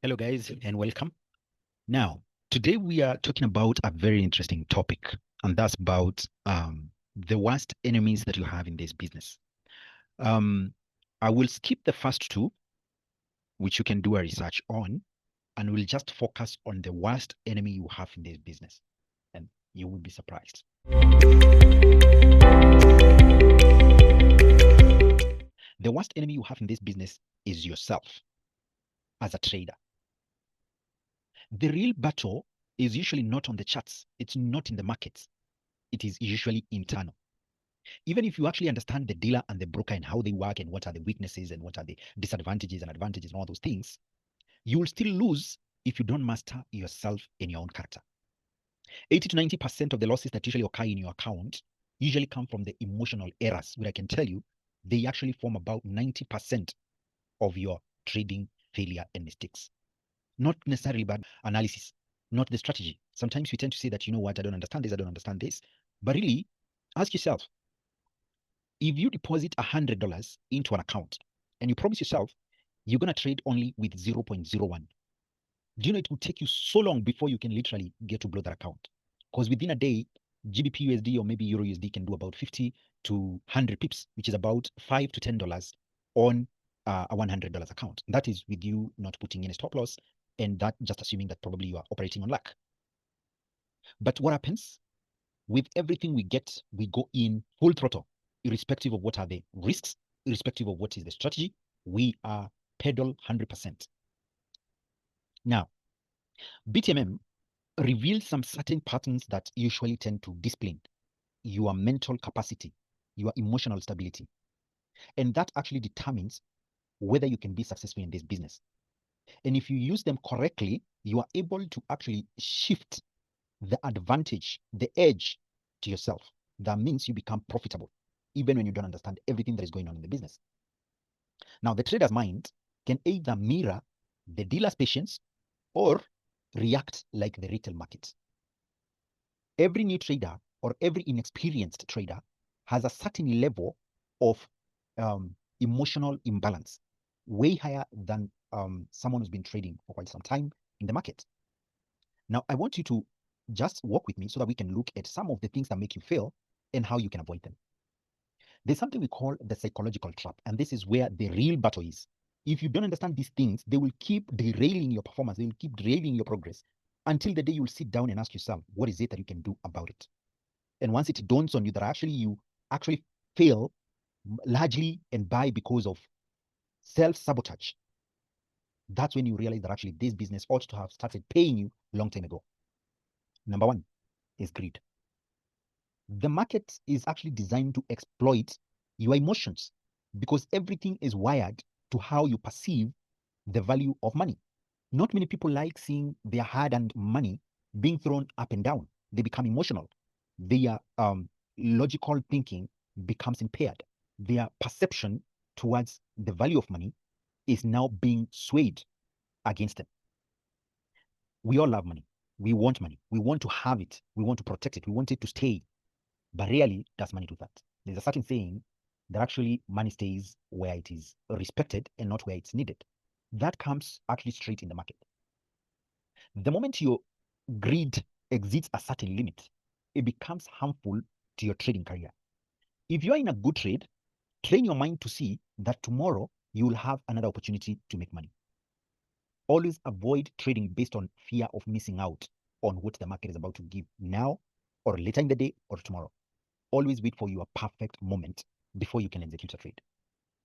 Hello, guys, and welcome. Now, today we are talking about a very interesting topic, and that's about the worst enemies that you have in this business. Um, I will skip the first two, which you can do a research on, and we'll just focus on the worst enemy you have in this business, and you will be surprised. The worst enemy you have in this business is yourself as a trader. The real battle is usually not on the charts, it's not in the markets, it is usually internal. Even if you actually understand the dealer and the broker and how they work and what are the weaknesses and what are the disadvantages and advantages and all those things, you will still lose if you don't master yourself and your own character. 80 to 90% of the losses that usually occur in your account usually come from the emotional errors, where I can tell you they actually form about 90% of your trading failure and mistakes. Not necessarily bad analysis, not the strategy. Sometimes we tend to say that, you know what, I don't understand this, I don't understand this. But really, ask yourself, if you deposit $100 into an account and you promise yourself you're going to trade only with 0.01, do you know it will take you so long before you can literally get to blow that account? Because within a day, GBP USD or maybe Euro USD can do about 50 to 100 pips, which is about $5 to $10 on a $100 account. That is with you not putting in a stop loss, and that just assuming that probably you are operating on luck. But what happens with everything we get, we go in full throttle, irrespective of what are the risks, irrespective of what is the strategy. We are pedal 100%. Now, BTMM reveals some certain patterns that usually tend to discipline your mental capacity, your emotional stability. And that actually determines whether you can be successful in this business. And if you use them correctly, you are able to actually shift the advantage, the edge to yourself. That means you become profitable, even when you don't understand everything that is going on in the business. Now, the trader's mind can either mirror the dealer's patience or react like the retail market. Every new trader or every inexperienced trader has a certain level of emotional imbalance, way higher than someone who's been trading for quite some time in the market. Now, I want you to just walk with me so that we can look at some of the things that make you fail and how you can avoid them. There's something we call the psychological trap, and this is where the real battle is. If you don't understand these things, they will keep derailing your performance, they will keep derailing your progress until the day you'll sit down and ask yourself, what is it that you can do about it? And once it dawns on you that actually you actually fail largely and by because of self-sabotage, that's when you realize that actually this business ought to have started paying you a long time ago. Number one is greed. The market is actually designed to exploit your emotions because everything is wired to how you perceive the value of money. Not many people like seeing their hard-earned money being thrown up and down. They become emotional. Their logical thinking becomes impaired. Their perception towards the value of money is now being swayed against them. We all love money. We want money. We want to have it. We want to protect it. We want it to stay. But rarely does money do that. There's a certain saying that actually money stays where it is respected and not where it's needed. That comes actually straight in the market. The moment your greed exceeds a certain limit, it becomes harmful to your trading career. If you're in a good trade, train your mind to see that tomorrow you will have another opportunity to make money. Always avoid trading based on fear of missing out on what the market is about to give now or later in the day or tomorrow. Always wait for your perfect moment before you can execute a trade.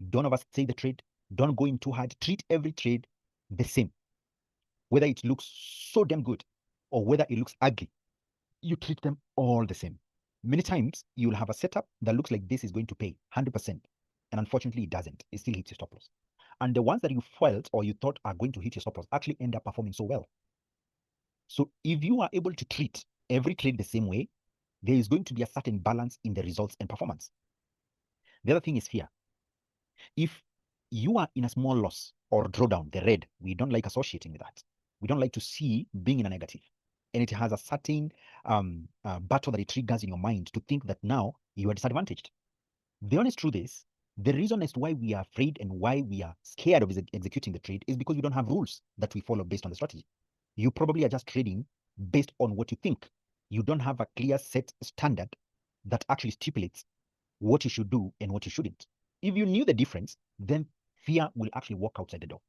Don't overstay the trade. Don't go in too hard. Treat every trade the same. Whether it looks so damn good or whether it looks ugly, you treat them all the same. Many times you'll have a setup that looks like this is going to pay 100%, and unfortunately it doesn't. It still hits your stop loss. And the ones that you felt or you thought are going to hit your stop loss actually end up performing so well. So if you are able to treat every trade the same way, there is going to be a certain balance in the results and performance. The other thing is fear. If you are in a small loss or drawdown, the red, we don't like associating with that. We don't like to see being in a negative. And it has a certain battle that it triggers in your mind to think that now you are disadvantaged. The honest truth is The reason as to why we are afraid and why we are scared of executing the trade is because we don't have rules that we follow based on the strategy. You probably are just trading based on what you think. You don't have a clear set standard that actually stipulates what you should do and what you shouldn't. If you knew the difference, then fear will actually walk outside the door.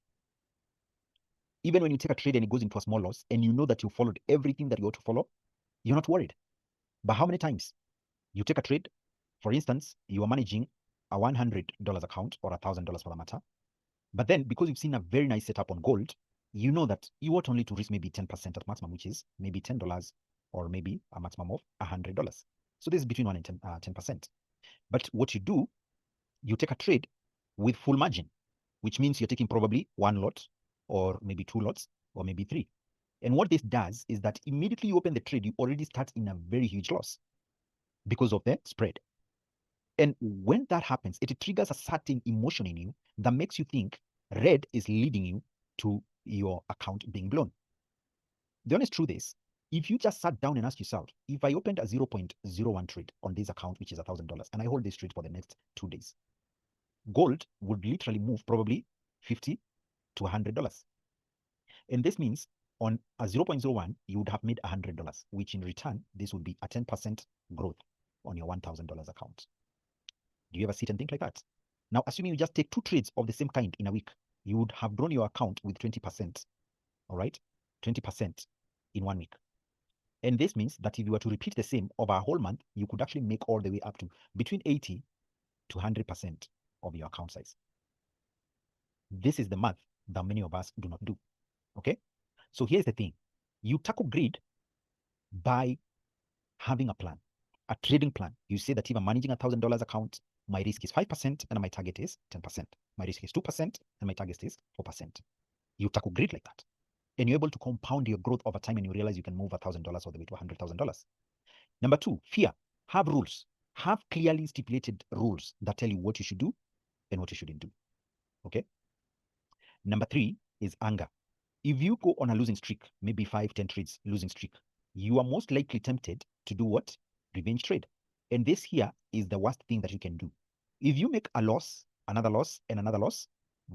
Even when you take a trade and it goes into a small loss and you know that you followed everything that you ought to follow, you're not worried. But how many times you take a trade, for instance, you are managing a $100 account or $1,000 for the matter, but then because you've seen a very nice setup on gold, you know that you ought only to risk maybe 10% at maximum, which is maybe $10 or maybe a maximum of $100. So this is between 1 and 10%. But what you do, you take a trade with full margin, which means you're taking probably one lot or maybe two lots or maybe three. And what this does is that immediately you open the trade, you already start in a very huge loss because of the spread. And when that happens, it triggers a certain emotion in you that makes you think red is leading you to your account being blown. The honest truth is, if you just sat down and asked yourself, if I opened a 0.01 trade on this account, which is $1,000, and I hold this trade for the next 2 days, gold would literally move probably $50 to $100. And this means on a 0.01, you would have made $100, which in return, this would be a 10% growth on your $1,000 account. Do you ever sit and think like that? Now, assuming you just take 2 trades of the same kind in a week, you would have grown your account with 20%, all right? 20% in 1 week. And this means that if you were to repeat the same over a whole month, you could actually make all the way up to between 80 to 100% of your account size. This is the math that many of us do not do, okay? So here's the thing. You tackle greed by having a plan, a trading plan. You say that if I'm managing a $1,000 account, my risk is 5% and my target is 10%. My risk is 2% and my target is 4%. You tackle greed like that. And you're able to compound your growth over time and you realize you can move $1,000 all the way to $100,000. Number 2, fear. Have rules. Have clearly stipulated rules that tell you what you should do and what you shouldn't do. Okay? Number 3 is anger. If you go on a losing streak, maybe 5, 10 trades losing streak, you are most likely tempted to do what? Revenge trade. And this here is the worst thing that you can do. If you make a loss, another loss, and another loss,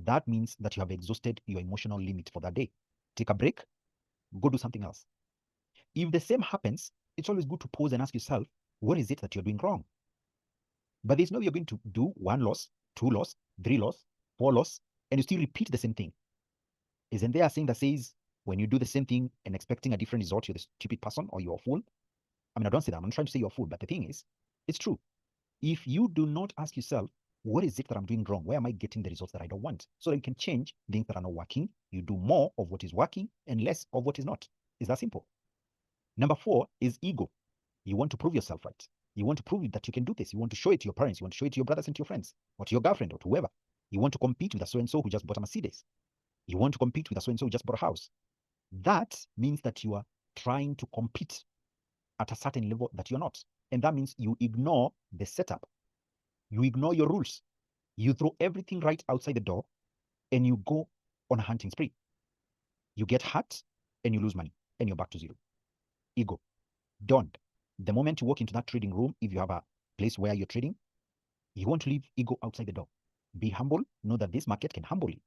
that means that you have exhausted your emotional limit for that day. Take a break, go do something else. If the same happens, it's always good to pause and ask yourself, what is it that you're doing wrong? But there's no way you're going to do 1 loss, 2 loss, 3 loss, 4 loss, and you still repeat the same thing. Isn't there a saying that says, when you do the same thing and expecting a different result, you're the stupid person or you're a fool? I mean, I don't say that. I'm not trying to say you're a fool, but the thing is, it's true. If you do not ask yourself, what is it that I'm doing wrong? Where am I getting the results that I don't want? So that you can change things that are not working. You do more of what is working and less of what is not. It's that simple. Number 4 is ego. You want to prove yourself right. You want to prove that you can do this. You want to show it to your parents. You want to show it to your brothers and to your friends or to your girlfriend or to whoever. You want to compete with a so-and-so who just bought a Mercedes. You want to compete with a so-and-so who just bought a house. That means that you are trying to compete at a certain level that you're not. And that means you ignore the setup. You ignore your rules. You throw everything right outside the door and you go on a hunting spree. You get hurt and you lose money and you're back to zero. Ego. Don't. The moment you walk into that trading room, if you have a place where you're trading, you want to leave ego outside the door. Be humble. Know that this market can humble you.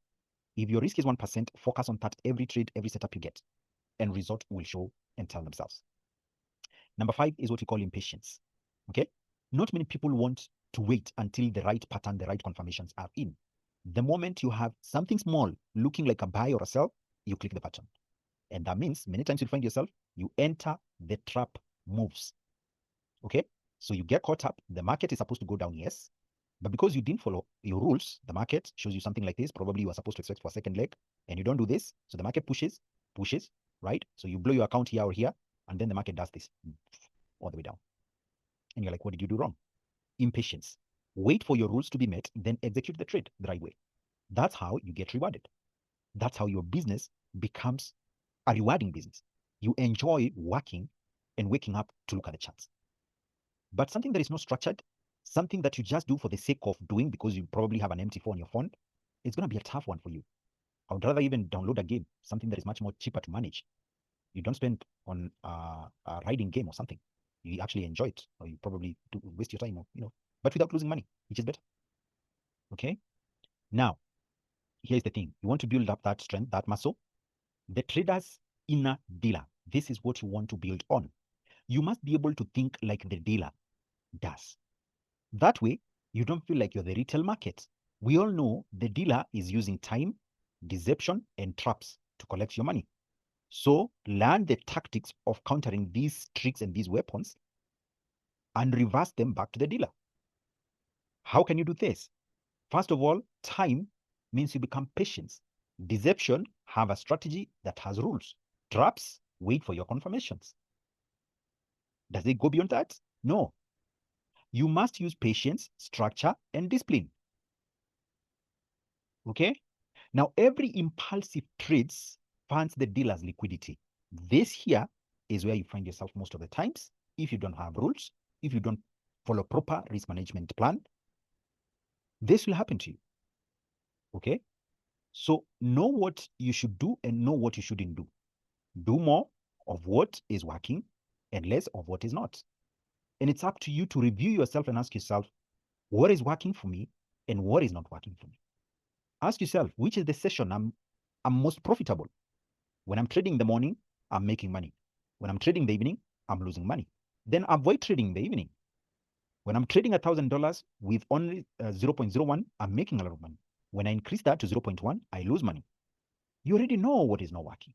If your risk is 1%, focus on that every trade, every setup you get, and result will show and tell themselves. Number 5 is what we call impatience. Okay? Not many people want to wait until the right pattern, the right confirmations are in. The moment you have something small looking like a buy or a sell, you click the button. And that means many times you'll find yourself, you enter the trap moves. Okay? So you get caught up. The market is supposed to go down, yes. But because you didn't follow your rules, the market shows you something like this. Probably you are supposed to expect for a second leg, and you don't do this. So the market pushes, right? So you blow your account here or here, and then the market does this all the way down. And you're like, what did you do wrong? Impatience. Wait for your rules to be met, then execute the trade the right way. That's how you get rewarded. That's how your business becomes a rewarding business. You enjoy working and waking up to look at the charts. But something that is not structured, something that you just do for the sake of doing because you probably have an empty phone on your phone, it's going to be a tough one for you. I would rather even download a game, something that is much more cheaper to manage. You don't spend on a riding game or something. You actually enjoy it, or you probably do waste your time, but without losing money, which is better. Okay. Now, here's the thing. You want to build up that strength, that muscle. The trader's inner dealer. This is what you want to build on. You must be able to think like the dealer does. That way, you don't feel like you're the retail market. We all know the dealer is using time, deception, and traps to collect your money. So learn the tactics of countering these tricks and these weapons and reverse them back to the dealer. How can you do this? First of all, time means you become patient. Deception, have a strategy that has rules. Traps, wait for your confirmations. Does it go beyond that? No. You must use patience, structure, and discipline. Okay? Now, every impulsive trades funds the dealer's liquidity. This here is where you find yourself most of the times if you don't have rules, if you don't follow proper risk management plan. This will happen to you. Okay? So know what you should do and know what you shouldn't do. Do more of what is working and less of what is not. And it's up to you to review yourself and ask yourself, what is working for me and what is not working for me? Ask yourself, which is the session I'm most profitable? When I'm trading in the morning, I'm making money. When I'm trading in the evening, I'm losing money. Then avoid trading in the evening. When I'm trading $1,000 with only 0.01, I'm making a lot of money. When I increase that to 0.1, I lose money. You already know what is not working.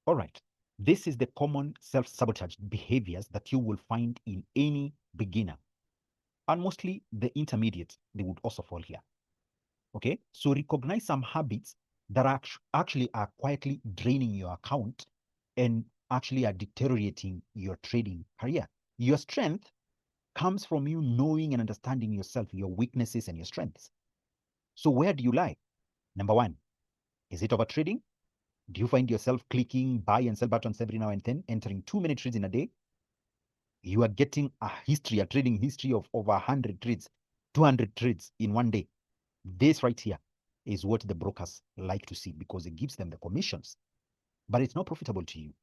All right. This is the common self-sabotage behaviors that you will find in any beginner. And mostly the intermediate, they would also fall here. Okay. So recognize some habits that actually are quietly draining your account and actually are deteriorating your trading career. Your strength comes from you knowing and understanding yourself, your weaknesses and your strengths. So where do you lie? Number one, is it over trading? Do you find yourself clicking buy and sell buttons every now and then, entering too many trades in a day? You are getting a trading history of over 100 trades, 200 trades in one day. This right here is what the brokers like to see because it gives them the commissions, but it's not profitable to you.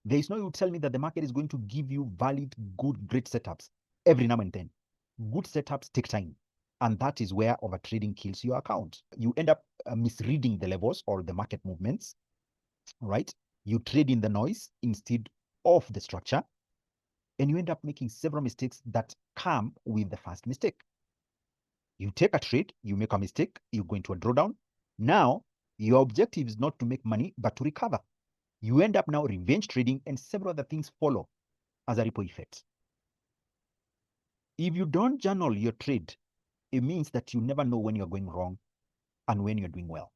There is no you tell me that the market is going to give you valid, good, great setups every now and then. Good setups take time. And that is where overtrading kills your account. You end up misreading the levels or the market movements, right? You trade in the noise instead of the structure, and you end up making several mistakes that come with the first mistake. You take a trade, you make a mistake, you go into a drawdown. Now, your objective is not to make money, but to recover. You end up now revenge trading, and several other things follow as a ripple effect. If you don't journal your trade, it means that you never know when you're going wrong and when you're doing well.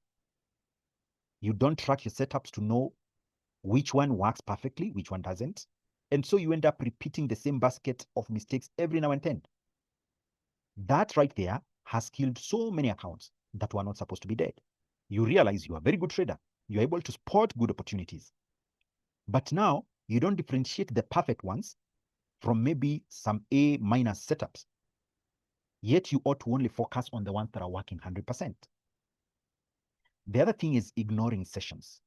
You don't track your setups to know which one works perfectly, which one doesn't. And so you end up repeating the same basket of mistakes every now and then. That right there has killed so many accounts that were not supposed to be dead. You realize you are a very good trader. You're able to spot good opportunities. But now you don't differentiate the perfect ones from maybe some A minus setups. Yet you ought to only focus on the ones that are working 100%. The other thing is ignoring sessions.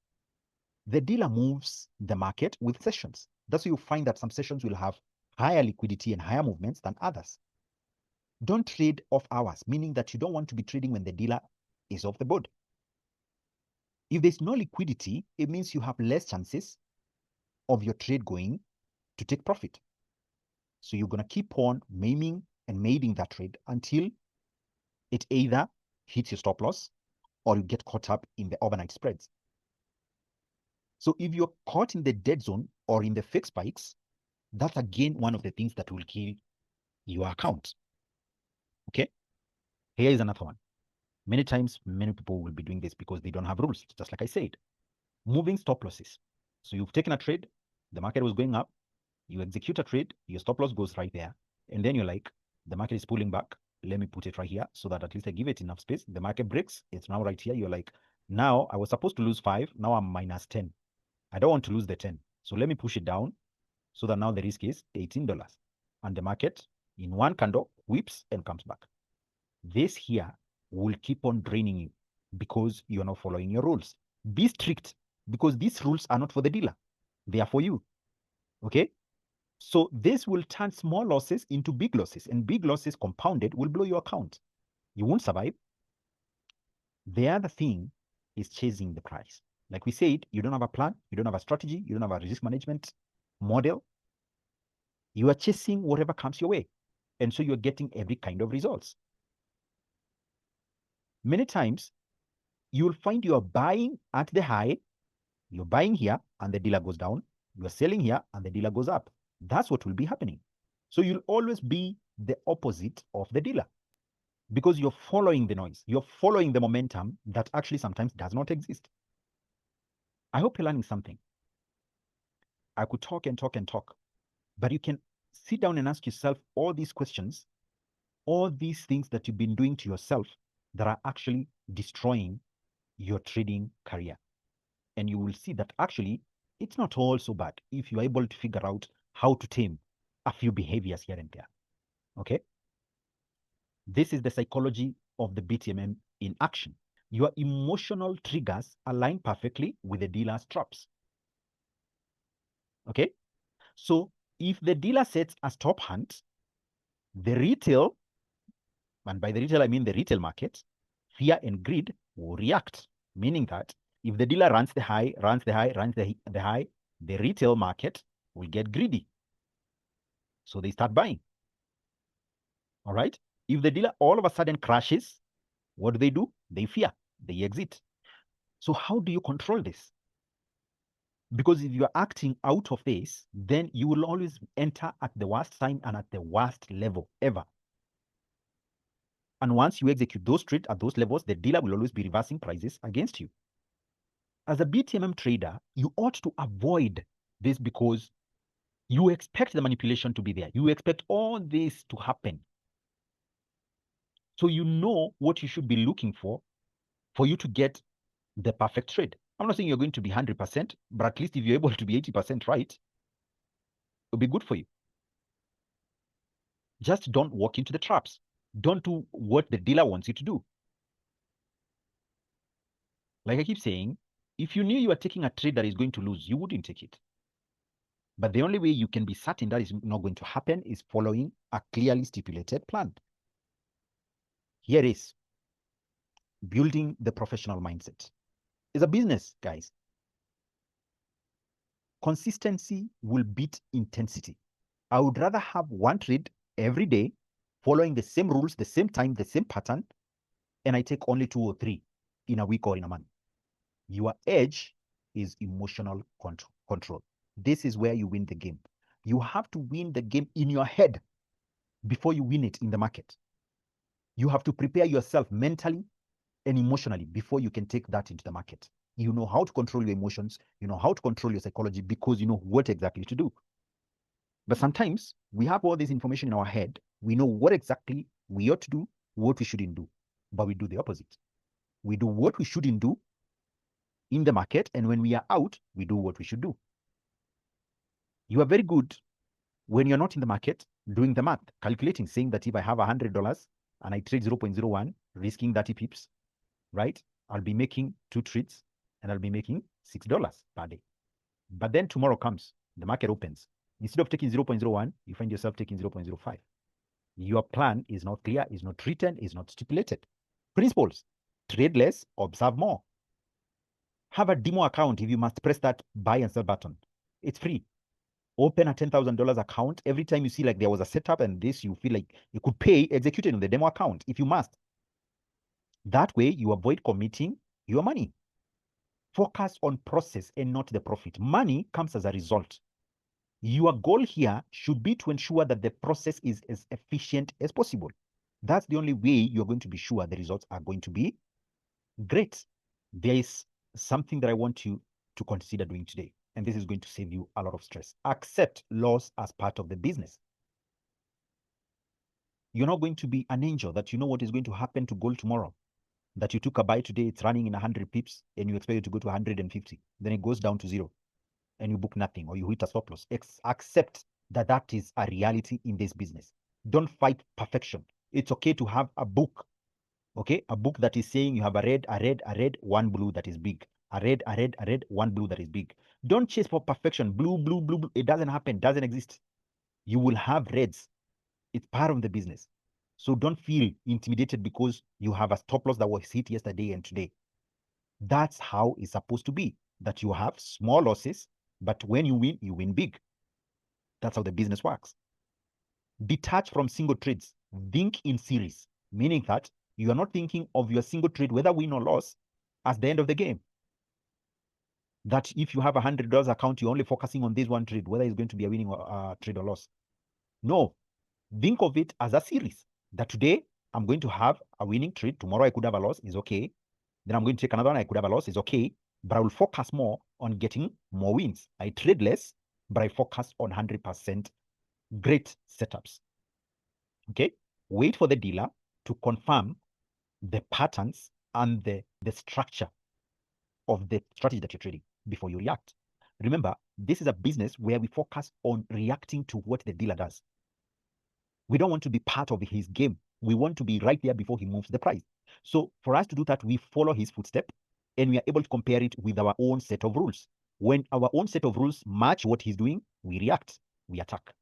The dealer moves the market with sessions. That's why you find that some sessions will have higher liquidity and higher movements than others. Don't trade off hours, meaning that you don't want to be trading when the dealer is off the board. If there's no liquidity, it means you have less chances of your trade going to take profit. So you're going to keep on maiming and maiding that trade until it either hits your stop loss or you get caught up in the overnight spreads. So if you're caught in the dead zone or in the fake spikes, that's again one of the things that will kill your account. Okay, here is another one. Many times, many people will be doing this because they don't have rules, just like I said. Moving stop losses. So you've taken a trade, the market was going up, you execute a trade, your stop loss goes right there. And then you're like, the market is pulling back. Let me put it right here so that at least I give it enough space. The market breaks. It's now right here. You're like, now I was supposed to lose 5. Now I'm minus 10. I don't want to lose the 10. So let me push it down so that now the risk is $18. And the market in one candle whips and comes back. This here will keep on draining you because you are not following your rules. Be strict because these rules are not for the dealer. They are for you. Okay? So this will turn small losses into big losses, and big losses compounded will blow your account. You won't survive. The other thing is chasing the price. Like we said, you don't have a plan, you don't have a strategy, you don't have a risk management model. You are chasing whatever comes your way. And so you're getting every kind of results. Many times, you'll find you're buying at the high, you're buying here, and the dealer goes down. You're selling here, and the dealer goes up. That's what will be happening. So you'll always be the opposite of the dealer because you're following the noise. You're following the momentum that actually sometimes does not exist. I hope you're learning something. I could talk and talk and talk, but you can sit down and ask yourself all these questions, all these things that you've been doing to yourself that are actually destroying your trading career. And you will see that actually it's not all so bad if you're able to figure out how to tame a few behaviors here and there. Okay? This is the psychology of the BTMM in action. Your emotional triggers align perfectly with the dealer's traps. Okay? So if the dealer sets a stop hunt, the retail, and by the retail I mean the retail market, fear and greed will react, meaning that if the dealer runs the high, runs the high, runs the high, the retail market will get greedy. So they start buying. All right? If the dealer all of a sudden crashes, what do? They fear, they exit. So how do you control this? Because if you're acting out of this, then you will always enter at the worst time and at the worst level ever. And once you execute those trades at those levels, the dealer will always be reversing prices against you. As a BTMM trader, you ought to avoid this because you expect the manipulation to be there. You expect all this to happen. So you know what you should be looking for you to get the perfect trade. I'm not saying you're going to be 100%, but at least if you're able to be 80% right, it'll be good for you. Just don't walk into the traps. Don't do what the dealer wants you to do. Like I keep saying, if you knew you were taking a trade that is going to lose, you wouldn't take it. But the only way you can be certain that is not going to happen is following a clearly stipulated plan. Here is building the professional mindset. It's a business, guys. Consistency will beat intensity. I would rather have one trade every day, following the same rules, the same time, the same pattern, and I take only 2 or 3 in a week or in a month. Your edge is emotional control. This is where you win the game. You have to win the game in your head before you win it in the market. You have to prepare yourself mentally and emotionally before you can take that into the market. You know how to control your emotions, you know how to control your psychology because you know what exactly to do. But sometimes we have all this information in our head. We know what exactly we ought to do, what we shouldn't do, but we do the opposite. We do what we shouldn't do in the market, and when we are out, we do what we should do. You are very good when you're not in the market doing the math, calculating, saying that if I have $100 and I trade 0.01, risking 30 pips, right? I'll be making 2 trades and I'll be making $6 per day. But then tomorrow comes, the market opens. Instead of taking 0.01, you find yourself taking 0.05. Your plan is not clear, is not written, is not stipulated. Principles: trade less, observe more. Have a demo account if you must press that buy and sell button. It's free. Open a $10,000 account. Every time you see like there was a setup and this, you feel like you could pay, execute it on the demo account if you must. That way you avoid committing your money. Focus on process and not the profit. Money comes as a result. Your goal here should be to ensure that the process is as efficient as possible. That's the only way you're going to be sure the results are going to be great. There is something that I want you to consider doing today, and this is going to save you a lot of stress. Accept loss as part of the business. You're not going to be an angel that you know what is going to happen to gold tomorrow. That you took a buy today, it's running in 100 pips, and you expect it to go to 150. Then it goes down to 0, and you book nothing, or you hit a stop loss. Accept that that is a reality in this business. Don't fight perfection. It's okay to have a book, okay? A book that is saying you have a red, one blue that is big. A red, one blue that is big. Don't chase for perfection. Blue, blue, blue. It doesn't happen, doesn't exist. You will have reds. It's part of the business. So don't feel intimidated because you have a stop loss that was hit yesterday and today. That's how it's supposed to be, that you have small losses, but when you win big. That's how the business works. Detach from single trades. Think in series, meaning that you are not thinking of your single trade, whether win or loss, as the end of the game. That if you have $100 account, you're only focusing on this one trade, whether it's going to be a winning trade or loss. No, think of it as a series. That today I'm going to have a winning trade. Tomorrow I could have a loss, is okay. Then I'm going to take another one, I could have a loss, is okay. But I will focus more on getting more wins. I trade less, but I focus on 100% great setups. Okay, wait for the dealer to confirm the patterns and the structure of the strategy that you're trading before you react. Remember, this is a business where we focus on reacting to what the dealer does. We don't want to be part of his game. We want to be right there before he moves the price. So for us to do that, we follow his footstep and we are able to compare it with our own set of rules. When our own set of rules match what he's doing, we react, we attack.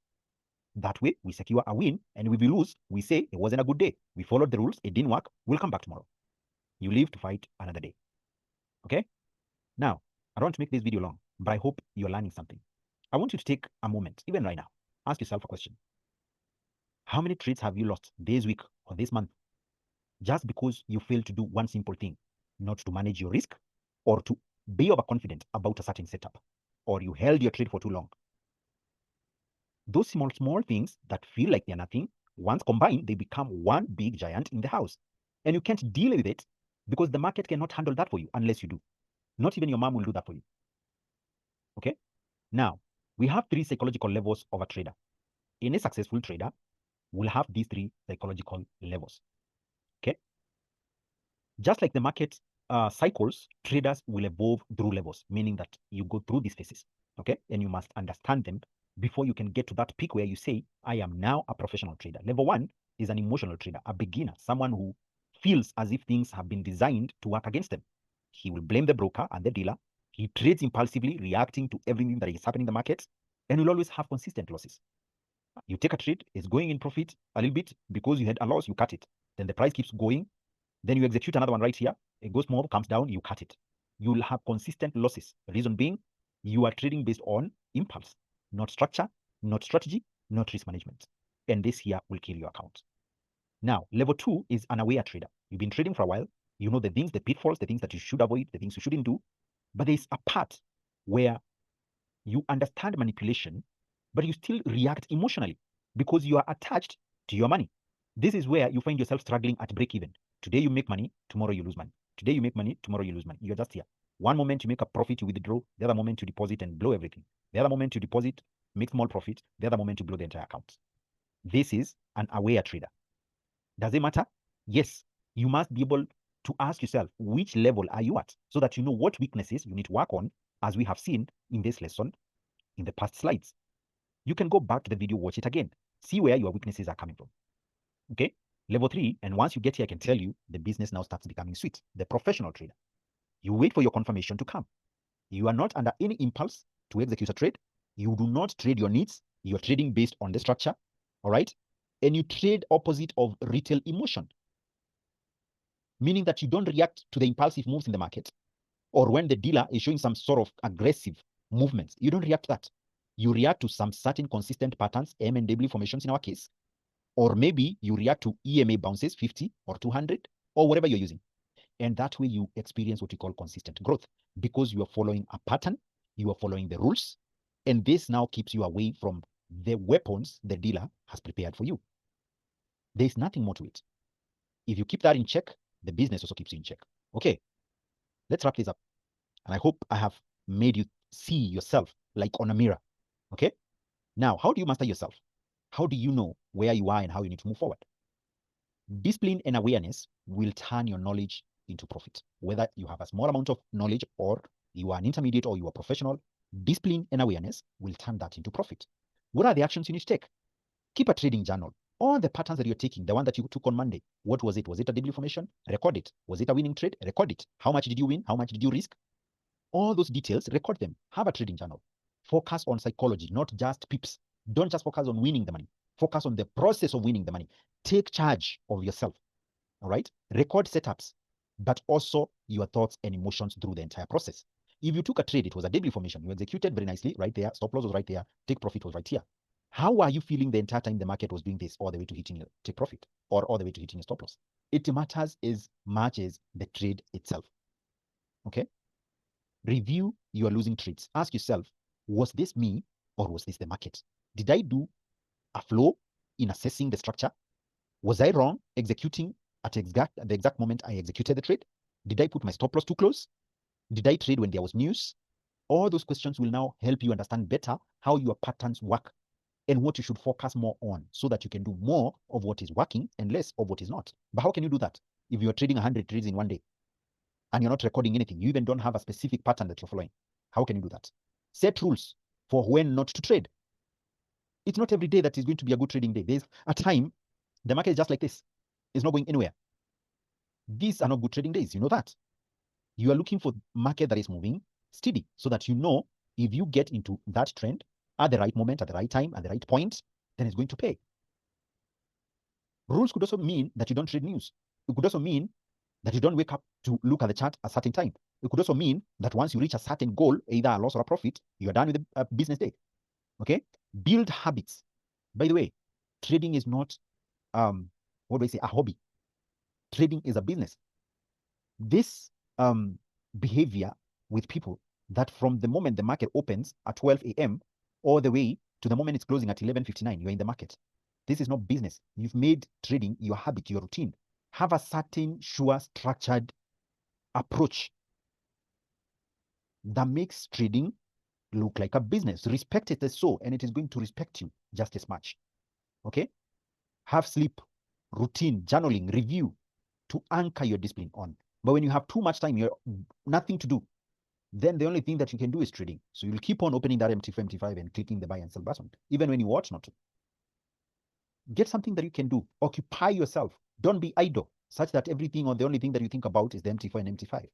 That way, we secure a win, and if we lose, we say it wasn't a good day. We followed the rules, it didn't work, we'll come back tomorrow. You live to fight another day. Okay? Now, I don't want to make this video long, but I hope you're learning something. I want you to take a moment, even right now, ask yourself a question. How many trades have you lost this week or this month just because you failed to do one simple thing, not to manage your risk or to be overconfident about a certain setup, or you held your trade for too long? Those small things that feel like they're nothing, once combined, they become one big giant in the house. And you can't deal with it because the market cannot handle that for you unless you do. Not even your mom will do that for you. Okay? Now, we have 3 psychological levels of a trader. Any successful trader will have these 3 psychological levels. Okay? Just like the market cycles, traders will evolve through levels, meaning that you go through these phases. Okay? And you must understand them before you can get to that peak where you say, I am now a professional trader. Level 1 is an emotional trader, a beginner, someone who feels as if things have been designed to work against them. He will blame the broker and the dealer. He trades impulsively, reacting to everything that is happening in the market, and will always have consistent losses. You take a trade, it's going in profit a little bit because you had a loss, you cut it. Then the price keeps going. Then you execute another one right here. It goes more, comes down, you cut it. You'll have consistent losses. The reason being, you are trading based on impulse, not structure, not strategy, not risk management. And this here will kill your account. Now, level 2 is an aware trader. You've been trading for a while. You know the things, the pitfalls, the things that you should avoid, the things you shouldn't do. But there's a part where you understand manipulation, but you still react emotionally because you are attached to your money. This is where you find yourself struggling at break even. Today you make money, tomorrow you lose money. Today you make money, tomorrow you lose money. You're just here. One moment you make a profit, you withdraw. The other moment you deposit and blow everything. The other moment you deposit, make small profit. The other moment you blow the entire account. This is an aware trader. Does it matter? Yes. You must be able to ask yourself, which level are you at? So that you know what weaknesses you need to work on, as we have seen in this lesson in the past slides. You can go back to the video, watch it again, see where your weaknesses are coming from. Okay? Level 3, and once you get here, I can tell you the business now starts becoming sweet. The professional trader. You wait for your confirmation to come. You are not under any impulse to execute a trade. You do not trade your needs. You're trading based on the structure. All right? And you trade opposite of retail emotion, meaning that you don't react to the impulsive moves in the market, or when the dealer is showing some sort of aggressive movements. You don't react to that. You react to some certain consistent patterns, M and W formations in our case, or maybe you react to EMA bounces 50 or 200 or whatever you're using. And that way you experience what we call consistent growth because you are following a pattern, you are following the rules, and this now keeps you away from the weapons the dealer has prepared for you. There's nothing more to it. If you keep that in check, the business also keeps you in check. Okay, let's wrap this up. And I hope I have made you see yourself like on a mirror. Okay, now how do you master yourself? How do you know where you are and how you need to move forward? Discipline and awareness will turn your knowledge into profit. Whether you have a small amount of knowledge or you are an intermediate or you are professional, discipline and awareness will turn that into profit. What are the actions you need to take? Keep a trading journal. All the patterns that you're taking, the one that you took on Monday, what was it? Was it a W formation? Record it. Was it a winning trade? Record it. How much did you win? How much did you risk? All those details, record them. Have a trading journal. Focus on psychology, not just pips. Don't just focus on winning the money. Focus on the process of winning the money. Take charge of yourself. All right. Record setups, but also your thoughts and emotions through the entire process. If you took a trade, it was a daily formation. You executed very nicely right there. Stop loss was right there. Take profit was right here. How are you feeling the entire time the market was doing this all the way to hitting your take profit or all the way to hitting your stop loss? It matters as much as the trade itself. Okay. Review your losing trades. Ask yourself, was this me or was this the market? Did I do a flow in assessing the structure? Was I wrong executing at the exact moment I executed the trade? Did I put my stop loss too close? Did I trade when there was news? All those questions will now help you understand better how your patterns work and what you should focus more on so that you can do more of what is working and less of what is not. But how can you do that if you're trading 100 trades in one day and you're not recording anything? You even don't have a specific pattern that you're following. How can you do that? Set rules for when not to trade. It's not every day that is going to be a good trading day. There's a time the market is just like this. It's not going anywhere. These are not good trading days. You know that. You are looking for market that is moving steady so that you know if you get into that trend at the right moment, at the right time, at the right point, then it's going to pay. Rules could also mean that you don't trade news. It could also mean that you don't wake up to look at the chart at a certain time. It could also mean that once you reach a certain goal, either a loss or a profit, you are done with the business day. Okay? Build habits. By the way, trading is not, what do I say, a hobby. Trading is a business. This behavior with people that from the moment the market opens at 12 a.m. all the way to the moment it's closing at 11:59, you're in the market. This is not business. You've made trading your habit, your routine. Have a certain, sure, structured approach that makes trading look like a business. Respect it as so, and it is going to respect you just as much. Okay? Have sleep, routine, journaling, review to anchor your discipline on. But when you have too much time, you're nothing to do, then the only thing that you can do is trading. So you'll keep on opening that MT5 and clicking the buy and sell button, even when you watch not to. Get something that you can do. Occupy yourself. Don't be idle, such that everything or the only thing that you think about is the MT4 and MT5,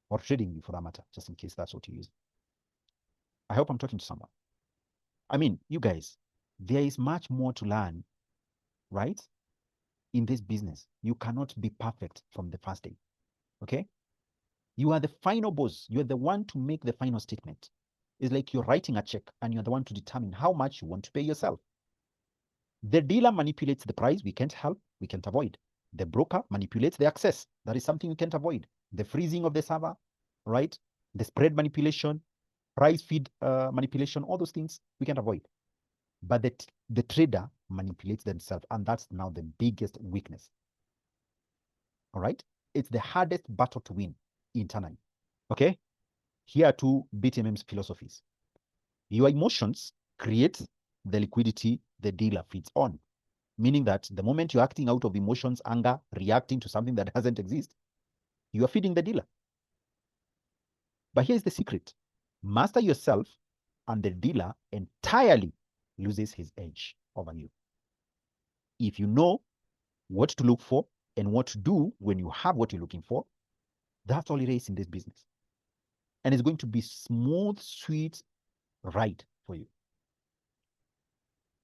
or trading for that matter, just in case that's what you use. I hope I'm talking to someone. I mean, you guys, there is much more to learn, right? In this business, you cannot be perfect from the first day. Okay? You are the final boss. You're the one to make the final statement. It's like you're writing a check and you're the one to determine how much you want to pay yourself. The dealer manipulates the price. We can't help. We can't avoid. The broker manipulates the access. That is something we can't avoid. The freezing of the server, right? The spread manipulation, price feed manipulation, all those things we can't avoid. But the trader manipulates themselves, and that's now the biggest weakness. All right? It's the hardest battle to win internally. Okay? Here are two BTMM's philosophies. Your emotions create the liquidity the dealer feeds on. Meaning that the moment you're acting out of emotions, anger, reacting to something that doesn't exist, you are feeding the dealer. But here's the secret. Master yourself and the dealer entirely loses his edge over you. If you know what to look for and what to do when you have what you're looking for, that's all it is in this business. And it's going to be smooth, sweet ride for you.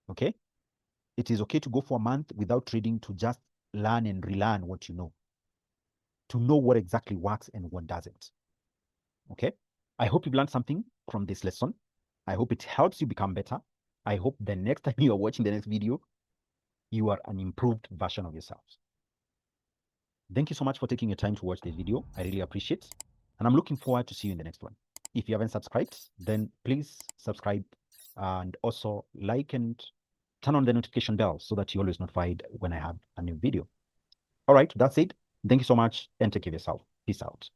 Okay? It is okay to go for a month without trading to just learn and relearn what you know, to know what exactly works and what doesn't. Okay? I hope you've learned something from this lesson. I hope it helps you become better. I hope the next time you are watching the next video, you are an improved version of yourselves. Thank you so much for taking your time to watch this video. I really appreciate it. And I'm looking forward to see you in the next one. If you haven't subscribed, then please subscribe and also like and turn on the notification bell so that you're always notified when I have a new video. All right, that's it. Thank you so much and take care of yourself. Peace out.